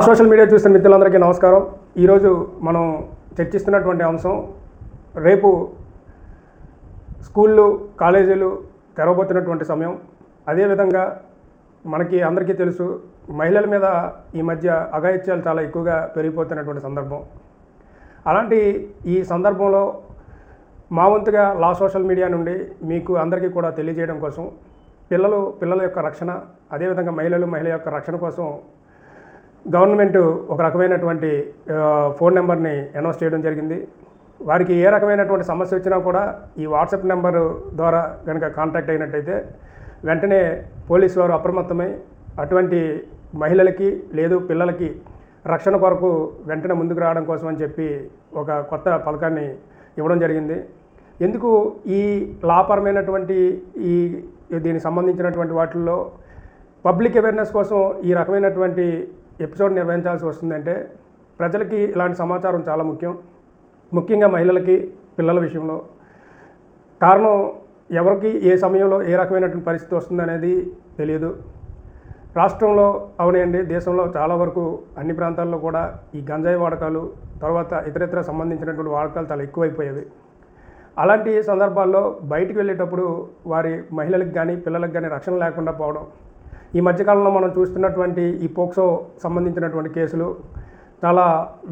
Social media చూస్తున్న మిత్రులందరికీ నమస్కారం. ఈరోజు మనం చర్చిస్తున్నటువంటి అంశం రేపు స్కూళ్ళు కాలేజీలు తెరవబోతున్నటువంటి సమయం. అదేవిధంగా మనకి అందరికీ తెలుసు మహిళల మీద ఈ మధ్య అఘాయిత్యాలు చాలా ఎక్కువగా పెరిగిపోతున్నటువంటి సందర్భం. అలాంటి ఈ సందర్భంలో మా వంతుగా లా సోషల్ మీడియా నుండి మీకు అందరికీ కూడా తెలియజేయడం కోసం పిల్లల యొక్క రక్షణ, అదేవిధంగా మహిళల యొక్క రక్షణ కోసం గవర్నమెంట్ ఒక రకమైనటువంటి ఫోన్ నెంబర్ని అనౌన్స్ చేయడం జరిగింది. వారికి ఏ రకమైనటువంటి సమస్య వచ్చినా కూడా ఈ వాట్సాప్ నెంబరు ద్వారా కనుక కాంటాక్ట్ అయినట్టయితే వెంటనే పోలీసు వారు అప్రమత్తమై అటువంటి మహిళలకి లేదు పిల్లలకి రక్షణ కొరకు వెంటనే ముందుకు రావడం కోసం అని చెప్పి ఒక కొత్త పథకాన్ని ఇవ్వడం జరిగింది. ఎందుకు ఈ లాపరమైనటువంటి దీనికి సంబంధించినటువంటి వాటిల్లో పబ్లిక్ అవేర్నెస్ కోసం ఈ రకమైనటువంటి ఎపిసోడ్ నిర్వహించాల్సి వస్తుందంటే ప్రజలకి ఇలాంటి సమాచారం చాలా ముఖ్యంగా మహిళలకి పిల్లల విషయంలో. కారణం ఎవరికి ఏ సమయంలో ఏ రకమైనటువంటి పరిస్థితి వస్తుందనేది తెలియదు. రాష్ట్రంలో అవునండి, దేశంలో చాలా వరకు అన్ని ప్రాంతాల్లో కూడా ఈ గంజాయి వాడకాలు, తర్వాత ఇతరితర సంబంధించినటువంటి వాడకాలు చాలా ఎక్కువైపోయేవి. అలాంటి సందర్భాల్లో బయటికి వెళ్ళేటప్పుడు వారి మహిళలకు కానీ పిల్లలకు కానీ రక్షణ లేకుండా పోవడం, ఈ మధ్యకాలంలో మనం చూస్తున్నటువంటి ఈ పోక్సో సంబంధించినటువంటి కేసులు చాలా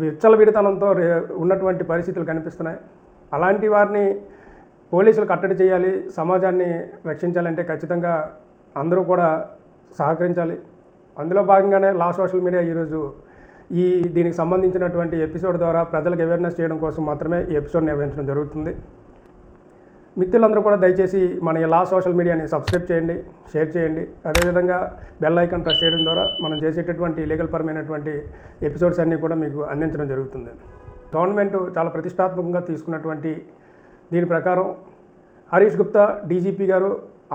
విచ్చలవిడితనంతో ఉన్నటువంటి పరిస్థితులు కనిపిస్తున్నాయి. అలాంటి వారిని పోలీసులు కట్టడి చేయాలి, సమాజాన్ని రక్షించాలంటే ఖచ్చితంగా అందరూ కూడా సహకరించాలి. అందులో భాగంగానే లా సోషల్ మీడియా ఈరోజు దీనికి సంబంధించినటువంటి ఎపిసోడ్ ద్వారా ప్రజలకు అవేర్నెస్ చేయడం కోసం మాత్రమే ఈ ఎపిసోడ్ నిర్వహించడం జరుగుతుంది. మిత్రులందరూ కూడా దయచేసి మన లా సోషల్ మీడియాని సబ్స్క్రైబ్ చేయండి, షేర్ చేయండి. అదేవిధంగా బెల్ ఐకాన్ ప్రెస్ చేయడం ద్వారా మనం చేసేటటువంటి లీగల్ పరమైనటువంటి ఎపిసోడ్స్ అన్నీ కూడా మీకు అందించడం జరుగుతుంది. గవర్నమెంట్ చాలా ప్రతిష్టాత్మకంగా తీసుకున్నటువంటి దీని ప్రకారం హరీష్ గుప్తా డీజీపీ గారు,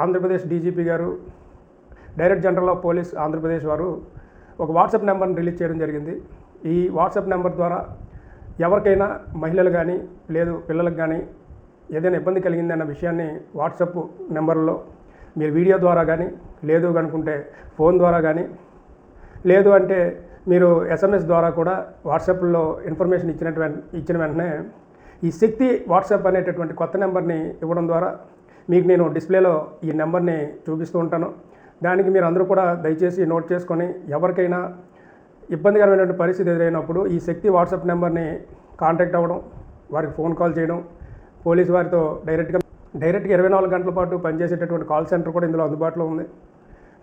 ఆంధ్రప్రదేశ్ డీజీపీ గారు, director general of police Andhra Pradesh వారు ఒక వాట్సాప్ నెంబర్ని రిలీజ్ చేయడం జరిగింది. ఈ వాట్సాప్ నెంబర్ ద్వారా ఎవరికైనా మహిళలు కానీ లేదు పిల్లలకు కానీ ఏదైనా ఇబ్బంది కలిగిందన్న విషయాన్ని వాట్సాప్ నెంబర్లో మీరు వీడియో ద్వారా కానీ లేదు అనుకుంటే ఫోన్ ద్వారా కానీ లేదు అంటే మీరు SMS ద్వారా కూడా వాట్సాప్లో ఇన్ఫర్మేషన్ ఇచ్చిన వెంటనే ఈ శక్తి వాట్సాప్ అనేటటువంటి కొత్త నెంబర్ని ఇవ్వడం ద్వారా మీకు నేను డిస్ప్లేలో ఈ నెంబర్ని చూపిస్తూ ఉంటాను. దానికి మీరు అందరూ కూడా దయచేసి నోట్ చేసుకొని ఎవరికైనా ఇబ్బందికరమైనటువంటి పరిస్థితి ఎదురైనప్పుడు ఈ శక్తి వాట్సాప్ నెంబర్ని కాంటాక్ట్ అవ్వడం, వారికి ఫోన్ కాల్ చేయడం, పోలీసు వారితో డైరెక్ట్గా 24 గంటల పాటు పనిచేసేటటువంటి కాల్ సెంటర్ కూడా ఇందులో అందుబాటులో ఉంది.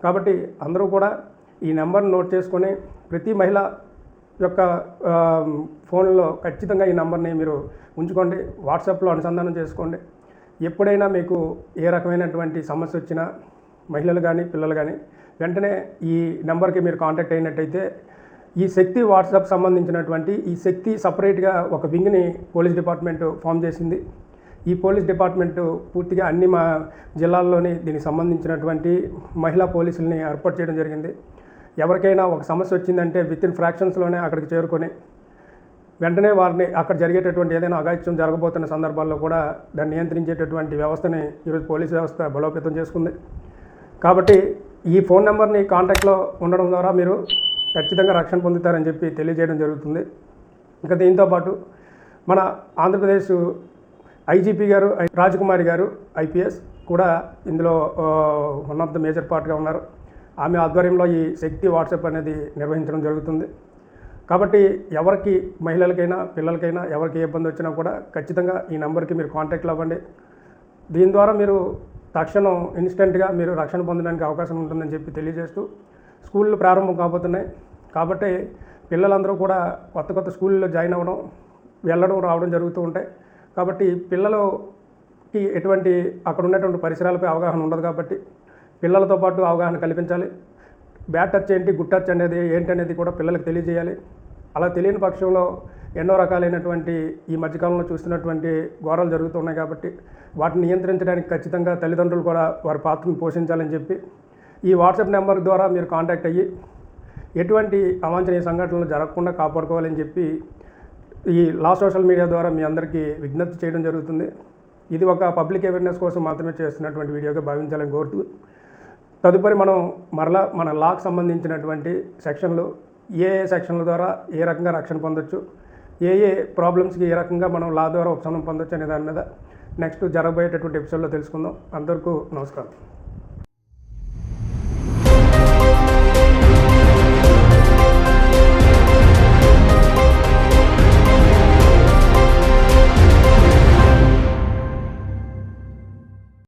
కాబట్టి అందరూ కూడా ఈ నెంబర్ని నోట్ చేసుకొని ప్రతి మహిళ యొక్క ఫోన్లో ఖచ్చితంగా ఈ నెంబర్ని మీరు ఉంచుకోండి, వాట్సాప్లో అనుసంధానం చేసుకోండి. ఎప్పుడైనా మీకు ఏ రకమైనటువంటి సమస్య వచ్చినా మహిళలు కానీ పిల్లలు కానీ వెంటనే ఈ నెంబర్కి మీరు కాంటాక్ట్ అయినట్టయితే ఈ శక్తి వాట్సాప్ సంబంధించినటువంటి ఈ శక్తి సపరేట్గా ఒక వింగ్ని పోలీస్ డిపార్ట్మెంట్ ఫామ్ చేసింది. ఈ పోలీస్ డిపార్ట్మెంటు పూర్తిగా అన్ని మా జిల్లాల్లోని దీనికి సంబంధించినటువంటి మహిళా పోలీసుల్ని ఏర్పాటు చేయడం జరిగింది. ఎవరికైనా ఒక సమస్య వచ్చిందంటే వితిన్ ఫ్రాక్షన్స్లోనే అక్కడికి చేరుకొని వెంటనే వారిని అక్కడ జరిగేటటువంటి ఏదైనా అఘాయిత్యం జరగబోతున్న సందర్భాల్లో కూడా దాన్ని నియంత్రించేటటువంటి వ్యవస్థని ఈరోజు పోలీస్ వ్యవస్థ బలోపేతం చేసుకుంది. కాబట్టి ఈ ఫోన్ నెంబర్ని కాంటాక్ట్లో ఉండడం ద్వారా మీరు ఖచ్చితంగా రక్షణ పొందుతారని చెప్పి తెలియజేయడం జరుగుతుంది. ఇంకా దీంతోపాటు మన ఆంధ్రప్రదేశ్ ఐజీపీ గారు రాజకుమారి గారు IPS కూడా ఇందులో వన్ ఆఫ్ ద మేజర్ పార్ట్గా ఉన్నారు. ఆమె ఆధ్వర్యంలో ఈ శక్తి వాట్సాప్ అనేది నిర్వహించడం జరుగుతుంది. కాబట్టి ఎవరికి మహిళలకైనా పిల్లలకైనా ఎవరికి ఏ ఇబ్బంది వచ్చినా కూడా ఖచ్చితంగా ఈ నెంబర్కి మీరు కాంటాక్ట్లో అవ్వండి. దీని ద్వారా మీరు తక్షణం ఇన్స్టెంట్గా మీరు రక్షణ పొందడానికి అవకాశం ఉంటుందని చెప్పి తెలియజేస్తూ స్కూళ్ళు ప్రారంభం కాబోతున్నాయి. కాబట్టి పిల్లలందరూ కూడా కొత్త స్కూల్లో జాయిన్ అవ్వడం, వెళ్ళడం రావడం జరుగుతూ ఉంటాయి. కాబట్టి పిల్లలకి ఎటువంటి అక్కడ ఉన్నటువంటి పరిసరాలపై అవగాహన ఉండదు. కాబట్టి పిల్లలతో పాటు అవగాహన కల్పించాలి. బ్యాడ్ టచ్ ఏంటి, గుడ్ టచ్ అనేది ఏంటనేది కూడా పిల్లలకు తెలియజేయాలి. అలా తెలియని పక్షంలో ఎన్నో రకాలైనటువంటి ఈ మధ్యకాలంలో చూస్తున్నటువంటి ఘోరాలు జరుగుతున్నాయి. కాబట్టి వాటిని నియంత్రించడానికి ఖచ్చితంగా తల్లిదండ్రులు కూడా వారి పాత్రను పోషించాలని చెప్పి ఈ వాట్సాప్ నెంబర్ ద్వారా మీరు కాంటాక్ట్ అయ్యి ఎటువంటి అవాంఛనీయ సంఘటనలు జరగకుండా కాపాడుకోవాలని చెప్పి ఈ లా సోషల్ మీడియా ద్వారా మీ అందరికీ విజ్ఞప్తి చేయడం జరుగుతుంది. ఇది ఒక పబ్లిక్ అవేర్నెస్ కోసం మాత్రమే చేస్తున్నటువంటి వీడియోగా భావించాలని కోరుతూ తదుపరి మనం మరలా మన లాకు సంబంధించినటువంటి సెక్షన్లు ఏ సెక్షన్ల ద్వారా ఏ రకంగా రక్షణ పొందొచ్చు, ఏ ప్రాబ్లమ్స్కి ఏ రకంగా మనం లా ద్వారా ఉపశమనం పొందొచ్చు అనే దాని మీద నెక్స్ట్ జరగబోయేటటువంటి ఎపిసోడ్లో తెలుసుకుందాం. అందరికీ నమస్కారం.